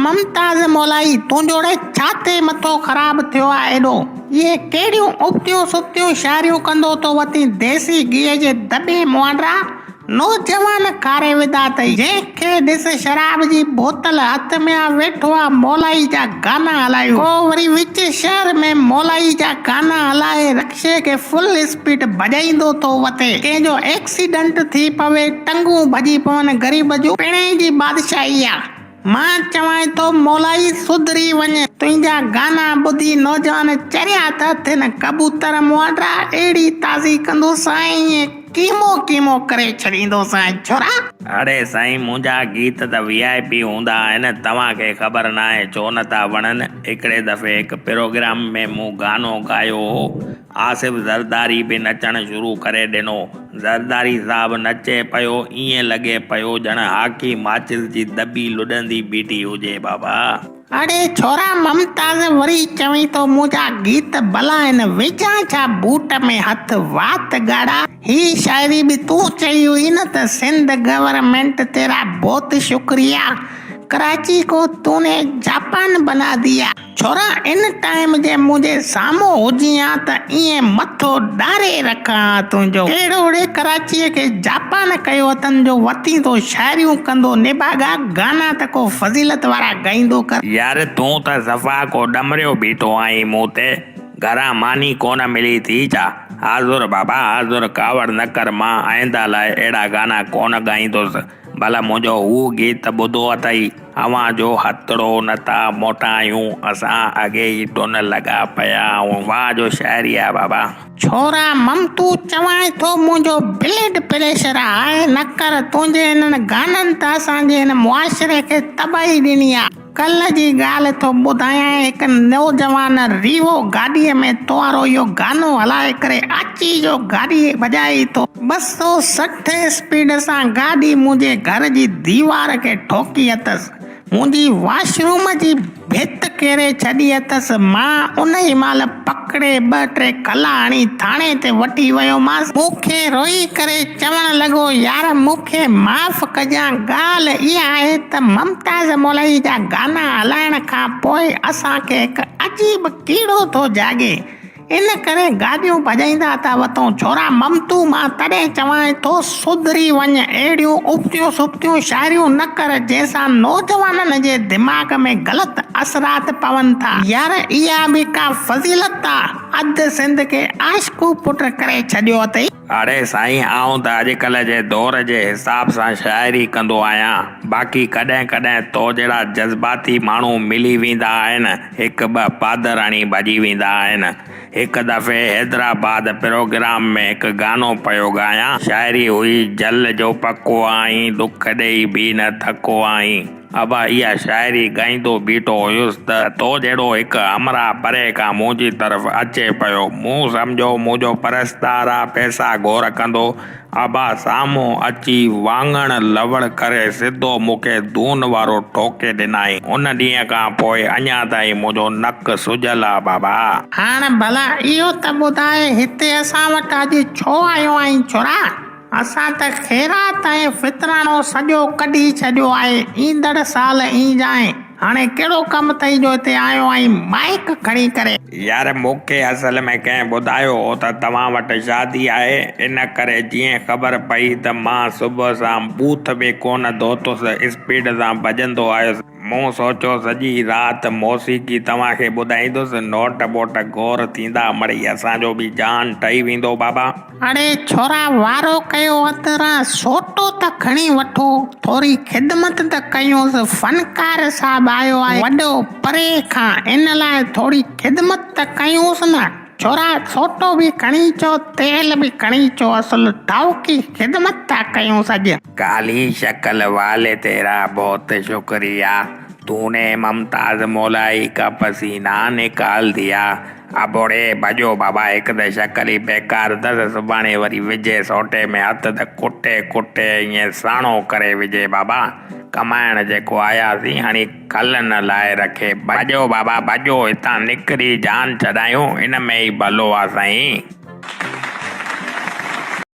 ममताज़ मोलाई तुंहिंजो छाते मथो ख़राब थियो आहे एॾो ये कहिड़ियूं उबतियूं सुबतियूं शायरियूं कंदो तो वती देसी घीअ जे दॿे मुआंडा नौजवान कारे विधा अथई जंहिंखे ॾिस शराब जी बोतल हथ में वेठो आहे मोलाई जा गाना हलायूं को वरी विच शहर में मोलाई जा गाना हलाए रक्शे खे फुल स्पीड भॼाईंदो थो वठे कंहिंजो एक्सीडेंट थी पवे टंगूं भॼी पवनि ग़रीब जूं पिणे जी बादशाही आहे मां चवां थो मोलाई सुधरी वञे तुंहिंजा गाना ॿुधी नौजवान चरिया था थियनि कबूतर मुआंडा अहिड़ी ताज़ी कंदो साईं कीमो कीमो करे छॾींदो साईं छोरा। अरे साईं मुंहिंजा गीत त VIP हूंदा आहिनि तव्हांखे ख़बर न आहे छो नथा वणनि हिकिड़े दफ़े हिकु प्रोग्राम में मूं गानो ॻायो हो आसिफ ज़रदारी बि नचणु शुरू करे ॾिनो ज़रदारी साहब नचे पियो ईअं लॻे पियो ॼण हाकी माचिस जी दॿी लुॾंदी बीठी हुजे बाबा। अरे छोरा ममताज़ वरी चवी तो मुंहिंजा गीत भला आहिनि विझां छा बूट में हथ वात ॻाढ़ा ही शायरी भी तू चई हुई न त सिंध गवर्नमेंट तेरा बहुत शुक्रिया कराची को तूने जापान बना दिया छोरा इन टाइम जे मुंहिंजे साम्हूं हुजी आ त ईअं मथो ॾारे रखां तुंहिंजो अहिड़ो ओड़े कराचीअ खे जापान कयो अथनि जो वती तो शायरियूं कंदो निबागा गाना त को फज़ीलत वारा ॻाईंदो कर यार तूं त सफ़ा को डमरियो बीठो आहीं मूं ते घरां मानी कोन मिली थी छा हाज़ुर बाबा हाज़ुर कावड़ न कर मां आईंदा लाइ अहिड़ा गाना कोन ॻाईंदुसि भला मुंहिंजो हू गीत ॿुधो अथई अव्हां जो हथड़ो नथा मोटायूं असां अॻे ई टुन लॻा पिया वाह जो शाइरी आहे बाबा। छोरा ममतू चवां थो मुंहिंजो ब्लड प्रेशर आहे न कर तुंहिंजे हिननि गाननि त असांजे हिन मुआशिरे खे तबाही ॾिनी आहे कल्ह जी ॻाल्हि थो ॿुधायां हिकु नौजवान रीवो गाॾीअ में तुआरो इहो गानो हलाए करे अची जो गाॾी भॼाई थो 260 स्पीड सां गाॾी मुंहिंजे घर जी दीवार खे ठोकी अथसि मुंहिंजी वॉशरूम जी भित केरे छॾी अथसि मां उन ई महिल पकड़े 2-3 कला हणी थाणे ते वठी वियोमांसि मूंखे रोई करे चवण लॻो यार मूंखे माफ़ कजां ॻाल्हि इहा आहे त ममताज़ मोलाई जा गाना हलाइण खां पोइ असांखे हिकु अजीब कीड़ो थो जाॻे इन करे गाॾियूं भॼाईंदा था वठूं छोरा ममतू मां तॾहिं चवां थो सुधरी वञ अहिड़ियूं उबतियूं सुबतियूं शायरियूं न कर जंहिंसां नौजवाननि जे दिमाग़ में ग़लति असरात पवनि था यार इहा बि का फज़ीलत आहे अधु सिंध खे आशिकू पुट करे छॾियो अथई। अरे साईं आऊं त अॼुकल्ह जे दौर जे हिसाब सां शाइरी कंदो आहियां बाक़ी कॾहिं कॾहिं तो जहिड़ा जज़्बाती माण्हू मिली वेंदा आहिनि हिकु ॿ पादराणी भॼी वेंदा आहिनि हिकु दफ़े हैदराबाद प्रोग्राम में हिकु गानो पियो ॻायां शाइरी हुई जल जो पको आहीं दुख ॾेई बि न थको आहीं अबा इहा शाइरी ॻाईंदो बीठो हुयुसि त तो जहिड़ो हिकु हमरा परे खां मुंहिंजी तरफ़ अचे पियो मूं सम्झो मुंहिंजो परस्तार आहे पैसा घोर कंदो अबा साम्हूं अची वाङण लवड़ करे सिधो मूंखे दून वारो ठोके ॾिनई उन ॾींहं खां पोइ अञा ताईं मुंहिंजो नक सुजल आहे बाबा। हाणे भला इहो त ॿुधाए हिते असां वटि अॼु छो आयो आहीं छोरा असां त ख़ैरात ऐं फितराणो सॼो कढी छॾियो आहे ईंदड़ साल ईंजांइ हाणे कहिड़ो कमु अथई जो हिते आयो आहीं माइक खणी करे यार मूंखे असल में कंहिं ॿुधायो हो त तव्हां वटि शादी आहे इन करे जीअं ख़बर पई त मां सुबुह सां बूथ बि कोन धोतुसि स्पीड सां भॼंदो आयुसि मूं सोचियो सॼी राति मौसीक़ी तव्हांखे ॿुधाईंदुसि नोट बोट गौर थींदा मड़ी असांजो बि जान ठही वेंदो बाबा। अरे छोरा वारो कयो अतरा सोटो त खणी वठो थोरी ख़िदमत त कयूंसि फनकार साहब आयो आहे वॾो परे खां इन लाइ थोरी ख़िदमत त कयूंसि न छोरा सोटो भी खणी चो तेल भी खणी चो असल ठाउकी खिदमत था कयूं सॼ काली शक्ल वाले तेरा बहुत शुक्रिया तूने ममताज मोलाई का पसीना निकाल दिया अबोड़े भॼो बाबा हिकु त शक्ल ई बेकार अथसि सुभाणे वरी विझे सोटे में हथ त कुटे कुटे ईअं साणो करे विझे बाबा कमाइण जेको आयासीं हाणे कल न लाइ रखे भॼो बाबा भॼो हितां निकिरी जान छॾायूं इन में ई भलो आहे साईं।